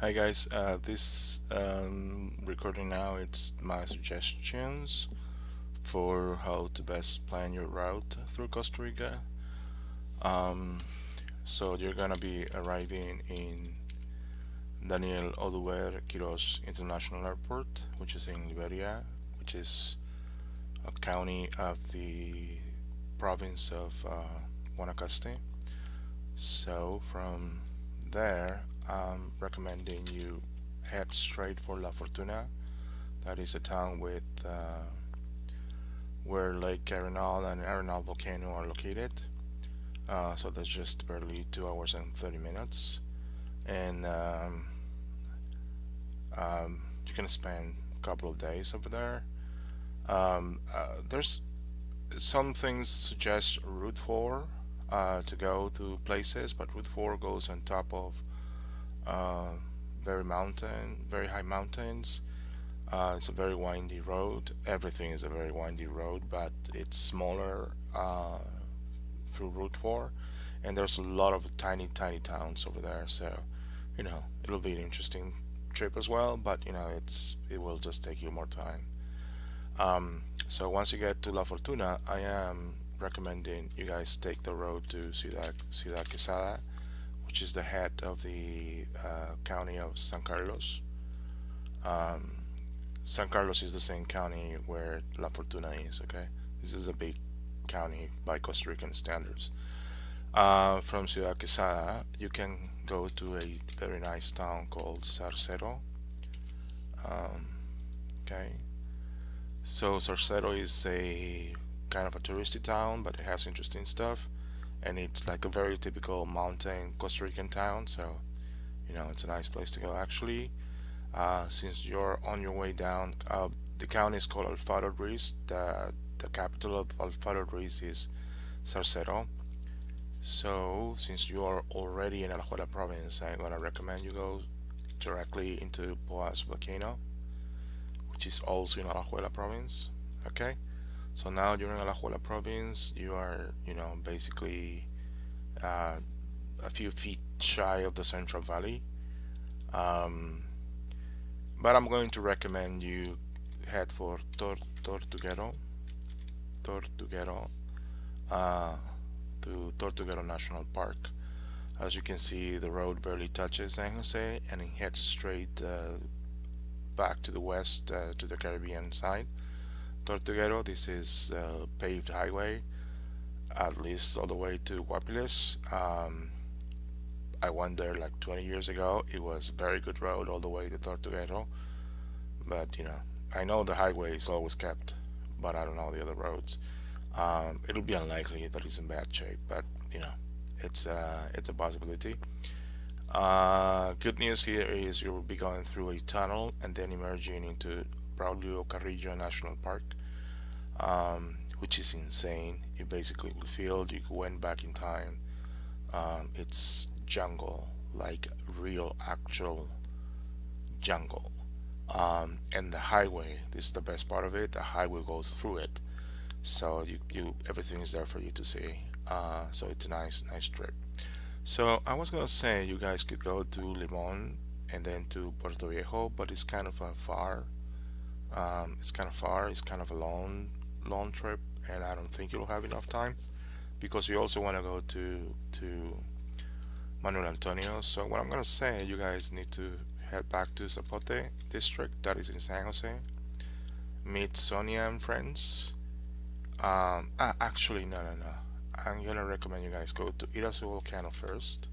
Hi guys, this recording now it's my suggestions for how to best plan your route through Costa Rica. Um, so you're gonna be arriving in Daniel Oduber Quiros International Airport, which is in Liberia, which is a county of the province of Guanacaste. So from there, I'm recommending you head straight for La Fortuna. That is a town with where Lake Arenal and Arenal volcano are located. So that's just barely 2 hours and 30 minutes, and you can spend a couple of days over there. There's some things suggest Route 4 to go to places, but Route 4 goes on top of uh, very high mountains. It's a very windy road. Everything is a very windy road, but it's smaller through Route 4, and there's a lot of tiny, tiny towns over there. So, it'll be an interesting trip as well. But it will just take you more time. So once you get to La Fortuna, I am recommending you guys take the road to Ciudad Quesada, which is the head of the county of San Carlos. Um, San Carlos is the same county where La Fortuna is, okay? This is a big county by Costa Rican standards. From Ciudad Quesada, you can go to a very nice town called Sarcero. Um, okay, so Sarcero is a kind of a touristy town, but it has interesting stuff, and it's like a very typical mountain Costa Rican town. So it's a nice place to go actually. Since you're on your way down, the county is called Alfaro Ruiz. The capital of Alfaro Ruiz is Sarcero. So since you are already in Alajuela province, I'm gonna recommend you go directly into Boas volcano, which is also in Alajuela province. Okay, so now you're in Alajuela province. You are, basically uh, a few feet shy of the Central Valley. Um, but I'm going to recommend you head for Tortuguero, Tortuguero, uh, to Tortuguero National Park. As you can see, the road barely touches San Jose and it heads straight back to the west to the Caribbean side. Tortuguero, this is a paved highway, at least all the way to Guapiles. I went there like 20 years ago. It was a very good road all the way to Tortuguero, but I know the highway is always kept, but I don't know the other roads. It'll be unlikely that it's in bad shape, but it's a possibility. Good news here is you will be going through a tunnel and then emerging into Braulio Carrillo National Park, which is insane. You basically will feel you went back in time. It's jungle, like real, actual jungle. And the highway, this is the best part of it, the highway goes through it. So you everything is there for you to see. So it's a nice trip. So I was gonna say you guys could go to Limon and then to Puerto Viejo, but it's kind of a far. It's kind of far. It's kind of a long trip, and I don't think you'll have enough time because you also want to go to Manuel Antonio. So what I'm gonna say, you guys need to head back to Zapote district, that is in San Jose. Meet Sonia and friends. Actually, no. I'm gonna recommend you guys go to Irasu Volcano first.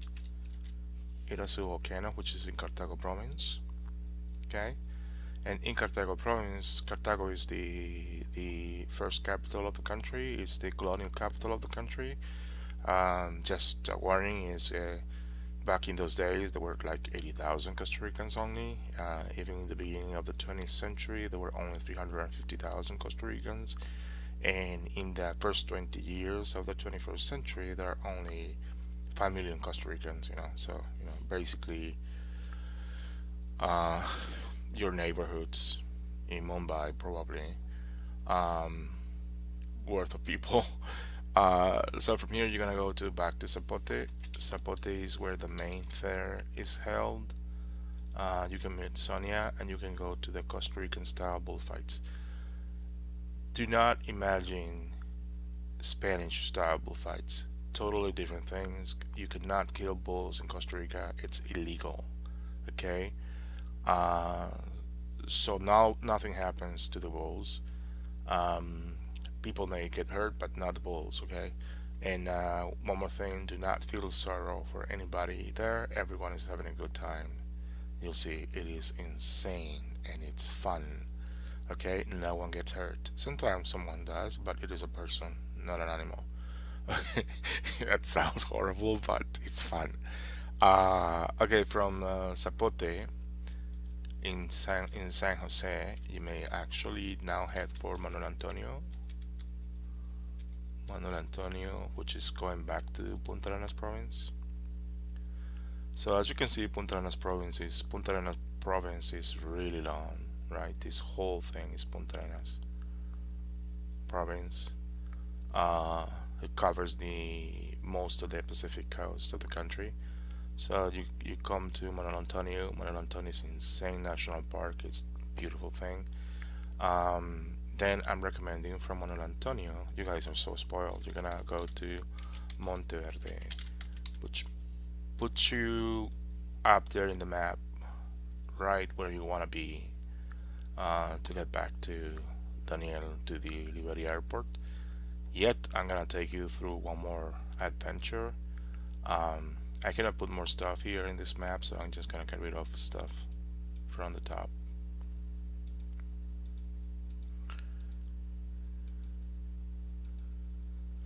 Irasu Volcano, which is in Cartago province. Okay, and in Cartago province, Cartago is the first capital of the country. It's the colonial capital of the country. Just a warning is back in those days there were like 80,000 Costa Ricans only. Even in the beginning of the 20th century, there were only 350,000 Costa Ricans, and in the first 20 years of the 21st century, there are only 5 million Costa Ricans. So basically, uh, your neighborhoods in Mumbai probably um, worth of people. So from here you're gonna go to back to Zapote. Zapote is where the main fair is held. You can meet Sonia, and you can go to the Costa Rican style bullfights. Do not imagine Spanish style bullfights. Totally different things. You could not kill bulls in Costa Rica. It's illegal. Okay. Uh, so now nothing happens to the bulls. Um, People may get hurt, but not the bulls. Okay. And one more thing: do not feel sorrow for anybody there. Everyone is having a good time. You'll see it is insane and it's fun. Okay, no one gets hurt. Sometimes someone does, but it is a person, not an animal. That sounds horrible, but it's fun. Okay, from Zapote in San Jose, you may actually now head for Manuel Antonio, which is going back to Punta Arenas province. So as you can see, Punta Arenas province is really long, right? This whole thing is Punta Arenas province. Uh, it covers the most of the Pacific coast of the country. So you come to Manuel Antonio. Manuel Antonio is insane national park. It's a beautiful thing. Then I'm recommending from Manuel Antonio. You guys are so spoiled. You're gonna go to Monteverde, which puts you up there in the map, right where you wanna be to get back to Daniel to the Liberia airport. Yet I'm gonna take you through one more adventure. I cannot put more stuff here in this map, so I'm just gonna get rid of stuff from the top.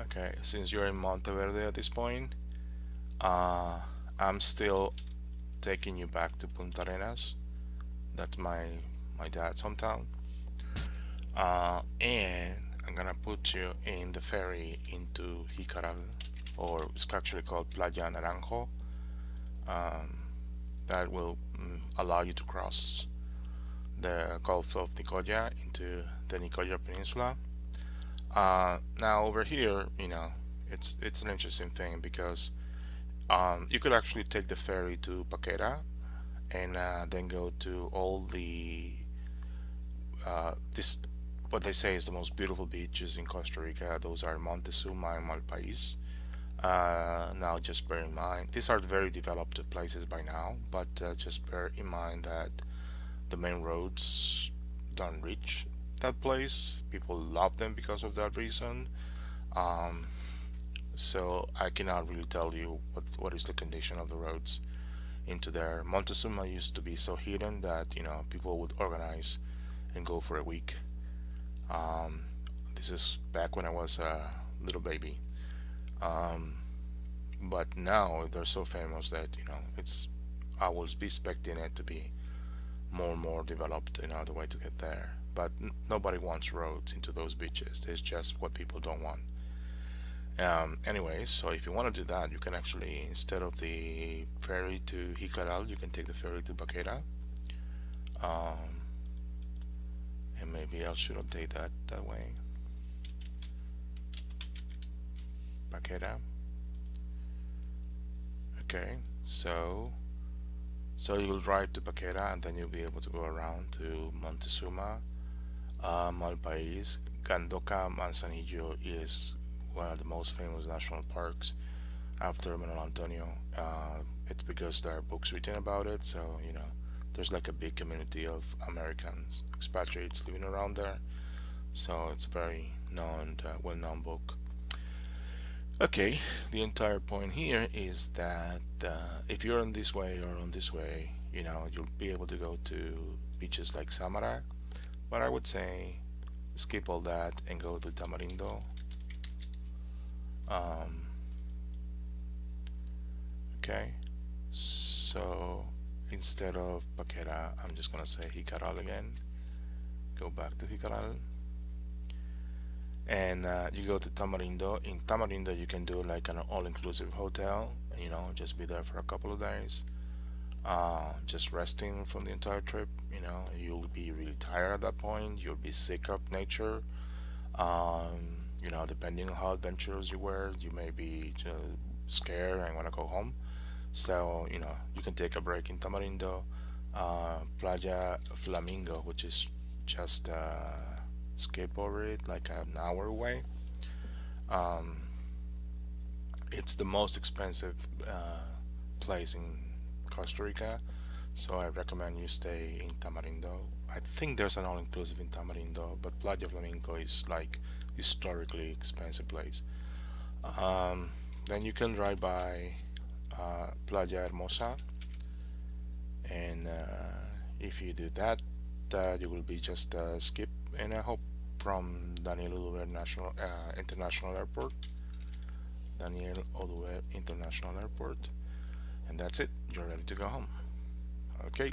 Okay, since you're in Monteverde at this point, uh, I'm still taking you back to Punta Arenas. That's my dad's hometown. And I'm gonna put you in the ferry into Jicaral, or it's actually called Playa Naranjo. Um, that will allow you to cross the Gulf of Nicoya into the Nicoya Peninsula. Now over here, it's an interesting thing because you could actually take the ferry to Paquera and then go to all the this what they say is the most beautiful beaches in Costa Rica. Those are Montezuma and Malpais. Now, just bear in mind, these are very developed places by now, but just bear in mind that the main roads don't reach that place. People love them because of that reason. Um, so I cannot really tell you what is the condition of the roads into there. Montezuma used to be so hidden that people would organize and go for a week. Um, this is back when I was a little baby. Um, but now they're so famous that it's I was be expecting it to be more and more developed, the way to get there. But nobody wants roads into those beaches. It's just what people don't want. Anyways, so if you want to do that, you can actually, instead of the ferry to Jicaral, you can take the ferry to Baquera. Um, and maybe I should update that way. Baquera. Okay, so you'll drive to Baquera and then you'll be able to go around to Montezuma, Malpais. Gandoca Manzanillo is one of the most famous national parks after Manuel Antonio. It's because there are books written about it, so there's like a big community of Americans, expatriates living around there. So it's a very known, well-known book. Okay, the entire point here is that if you're on this way or on this way, you'll be able to go to beaches like Samara, but I would say skip all that and go to Tamarindo. Um, okay, so instead of Paquera, I'm just gonna say Jicaral again. Go back to Jicaral. And you go to Tamarindo. In Tamarindo, you can do like an all-inclusive hotel. Just be there for a couple of days, just resting from the entire trip. You'll be really tired at that point. You'll be sick of nature. Depending on how adventurous you were, you may be scared and want to go home. So you can take a break in Tamarindo. Playa Flamingo, which is just skip over it like an hour away. Um, it's the most expensive place in Costa Rica, so I recommend you stay in Tamarindo. I think there's an all-inclusive in Tamarindo, but Playa Flamingo is like historically expensive place. Um, then you can drive by Playa Hermosa, and if you do that, you will be just skip and I hope from Daniel Oduber National International Airport, Daniel Oduber International Airport, and that's it. You're ready to go home. Okay,